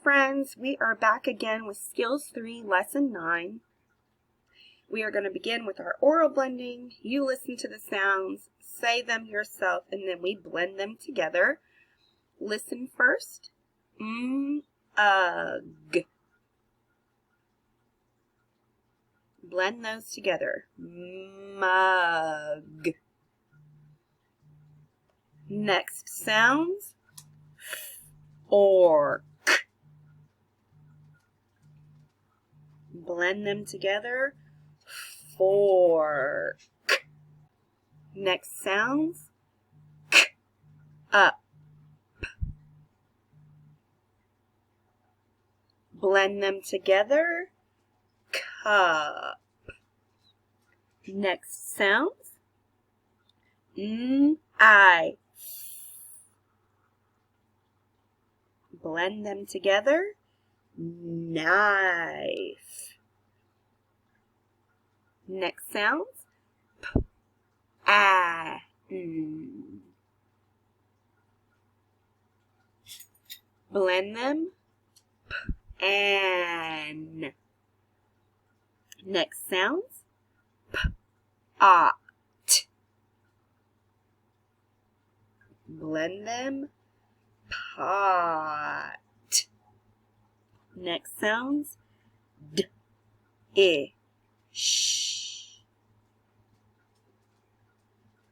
friends, we are back again with Skills 3, Lesson 9. We are going to begin with our oral blending. You listen to the sounds, say them yourself, and then we blend them together. Listen first. Ugh. Blend those together. Mug. Next sounds. Orc. Blend them together. Fork. Next sounds. K, up. Blend them together. Cup. Next sounds. I. Blend them together. Knife. Next sounds. P, a, n. Blend them. P, an. Next sounds. P, ot. Blend them. Pot. Next sounds. D, I, sh.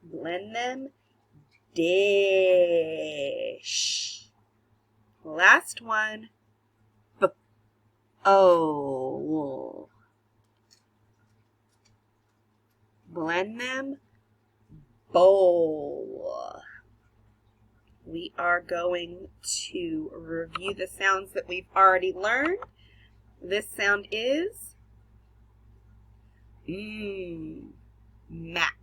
Blend them. Dish. Last one. B, o. Blend them. Bowl. We are going to review the sounds that we've already learned. This sound is mat.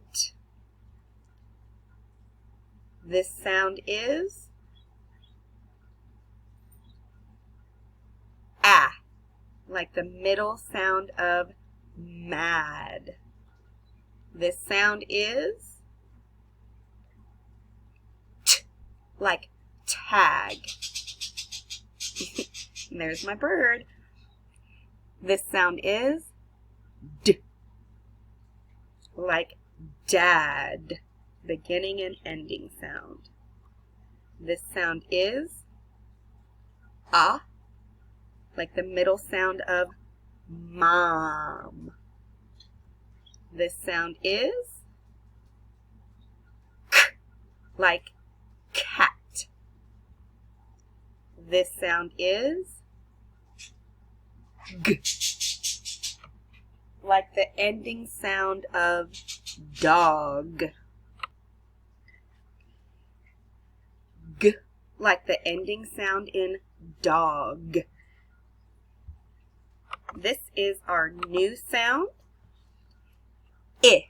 This sound is like the middle sound of mad. This sound is like tag. There's my bird. This sound is d, like dad, beginning and ending sound. This sound is like the middle sound of mom. This sound is k, like cat. This sound is g, like the ending sound of dog. G, like the ending sound in dog. This is our new sound. I.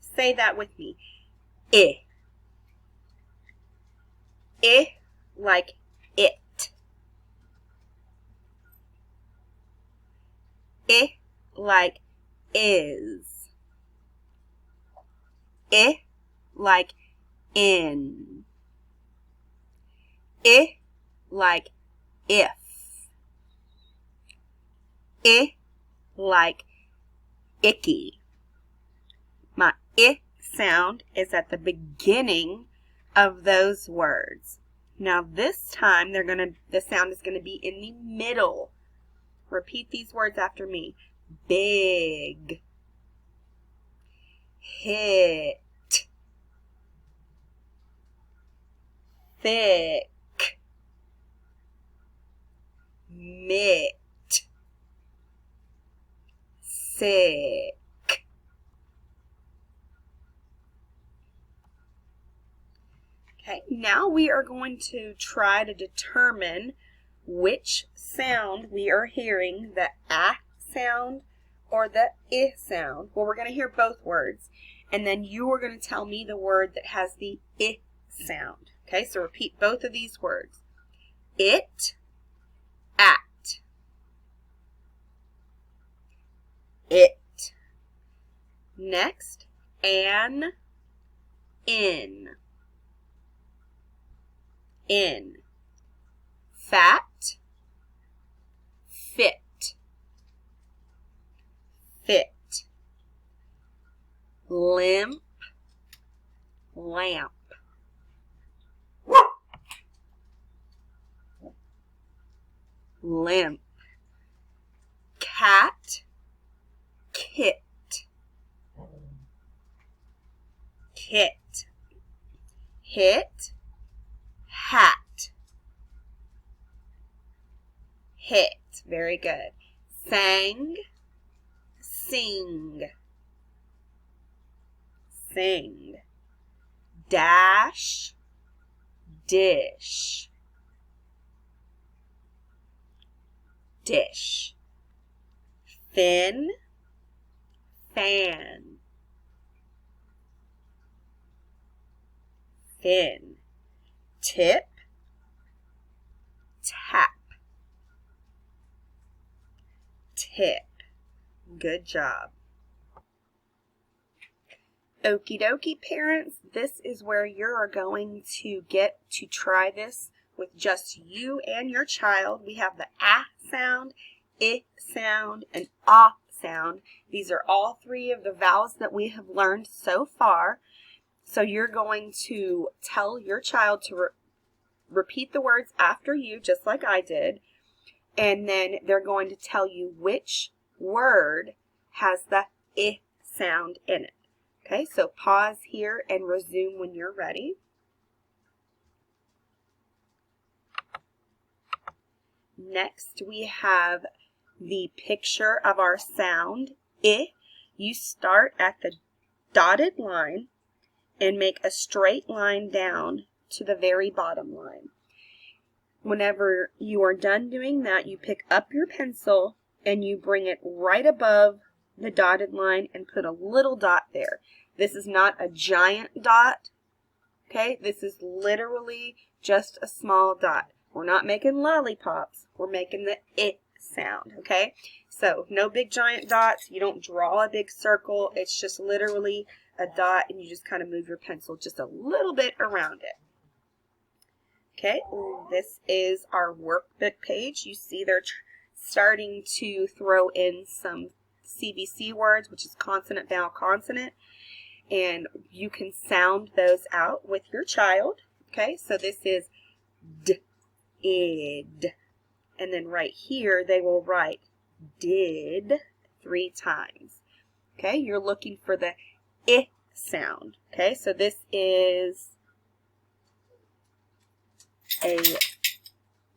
Say that with me. I. I, like it. I, like is. I, like in. I, like if. I, like icky. My I sound is at the beginning of those words. Now this time the sound is going to be in the middle. Repeat these words after me. Big. Hit. Thick. Mitt. Sick. Okay, now we are going to try to determine which sound we are hearing, the A sound or the I sound. Well, we're going to hear both words, and then you are going to tell me the word that has the I sound. Okay, so repeat both of these words. It, at. It. Next, an, in. In. Fat, fit, fit. Limp, lamp. Limp. Cat, kit, kit. Hit, hat, hit. Very good. Sang, sing, sing. Dash, dish, dish. Fin, fan, fin. Tip, tap, tip. Good job. Okie dokie, parents, this is where you're going to get to try this with just you and your child. We have the ah sound, I sound, and ah sound. These are all three of the vowels that we have learned so far. So you're going to tell your child to repeat the words after you, just like I did. And then they're going to tell you which word has the I sound in it. Okay, so pause here and resume when you're ready. Next, we have the picture of our sound, I. You start at the dotted line and make a straight line down to the very bottom line. Whenever you are done doing that, you pick up your pencil and you bring it right above the dotted line and put a little dot there. This is not a giant dot, okay? This is literally just a small dot. We're not making lollipops. We're making the I sound, okay? So no big giant dots. You don't draw a big circle. It's just literally a dot, and you just kind of move your pencil just a little bit around it. Okay, this is our workbook page. You see they're starting to throw in some CVC words, which is consonant, vowel, consonant, and you can sound those out with your child. Okay, so this is d, id, and then right here they will write did 3 times. Okay, you're looking for the I sound. Okay, so this is a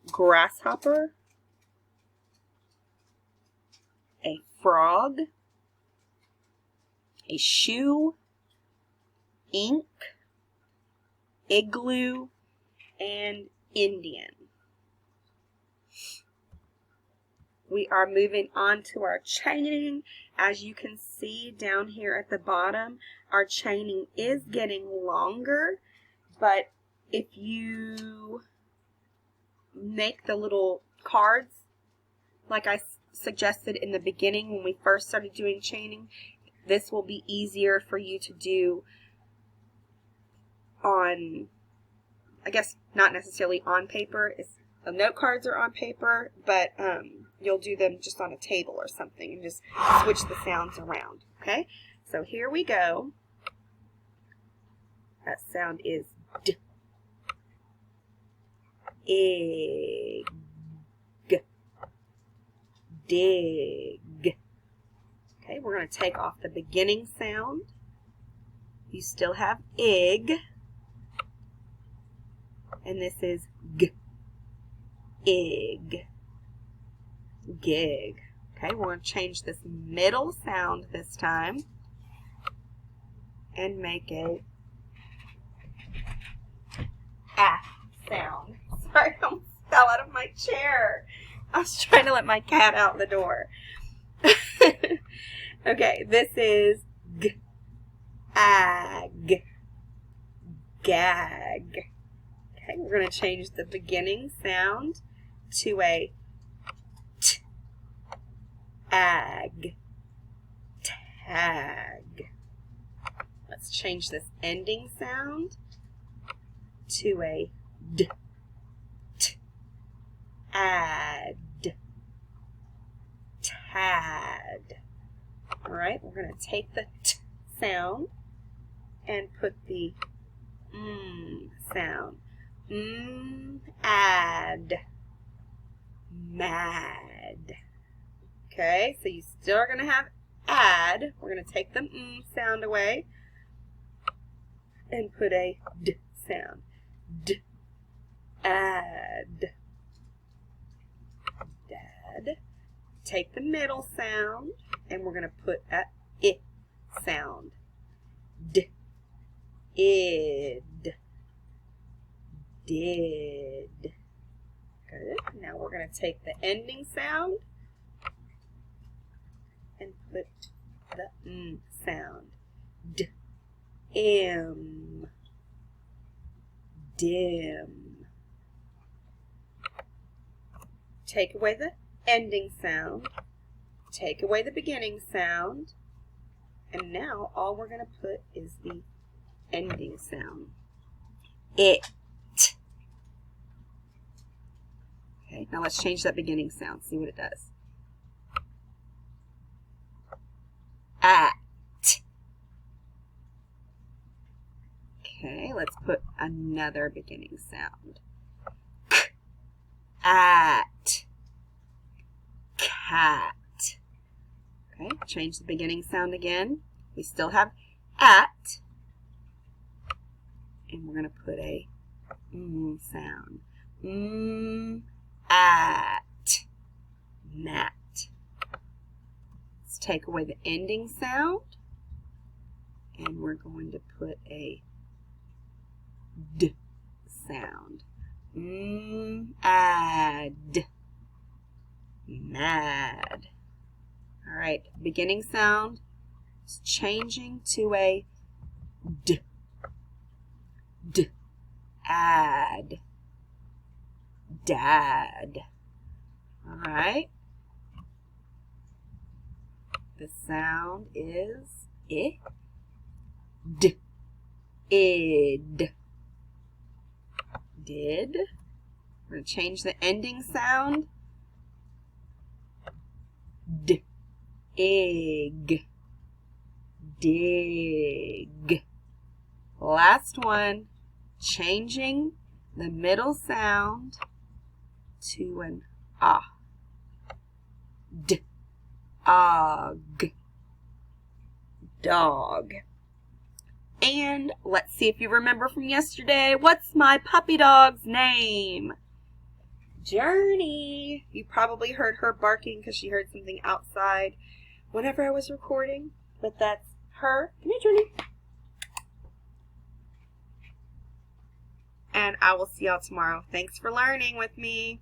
grasshopper, a frog, a shoe, ink, igloo, and Indian. We are moving on to our chaining. As you can see down here at the bottom, our chaining is getting longer, but if you make the little cards like I suggested in the beginning when we first started doing chaining, this will be easier for you to do on, I guess not necessarily on paper. The note cards are on paper, but you'll do them just on a table or something and just switch the sounds around. Okay, so here we go. That sound is D. Egg, dig. Okay, we're going to take off the beginning sound. You still have egg, and this is g, egg, gig. Okay, we're going to change this middle sound this time and make a sound. Sorry, I almost fell out of my chair. I was trying to let my cat out the door. Okay, this is g, ag, gag. Okay, we're going to change the beginning sound to a t, ag, tag. Let's change this ending sound to a d, t, ad. All right, we're going to take the t sound and put the sound. Add. Mad. Okay, so you still are going to have add. We're going to take the sound away and put a d sound. D. Add. Dad. Take the middle sound and we're going to put a I sound. D. Id. Did. Good. Now we're going to take the ending sound and put the sound. D. M. Dim. Take away the ending sound. Take away the beginning sound. And now all we're going to put is the ending sound. It. Okay, now let's change that beginning sound. See what it does. At. Okay, let's put another beginning sound. K. At. Cat. Okay, change the beginning sound again. We still have at. And we're going to put a sound. At. Mat. Let's take away the ending sound. And we're going to put a d sound. Add. Mad. All right, beginning sound is changing to a d. D. Add. Dad. All right. The sound is I. D. Id. Did. We're going to change the ending sound. D. Ig. Dig. Last one. Changing the middle sound to an ah. D. Og. Dog. And let's see if you remember from yesterday. What's my puppy dog's name? Journey. You probably heard her barking because she heard something outside whenever I was recording. But that's her. Come here, Journey. And I will see y'all tomorrow. Thanks for learning with me.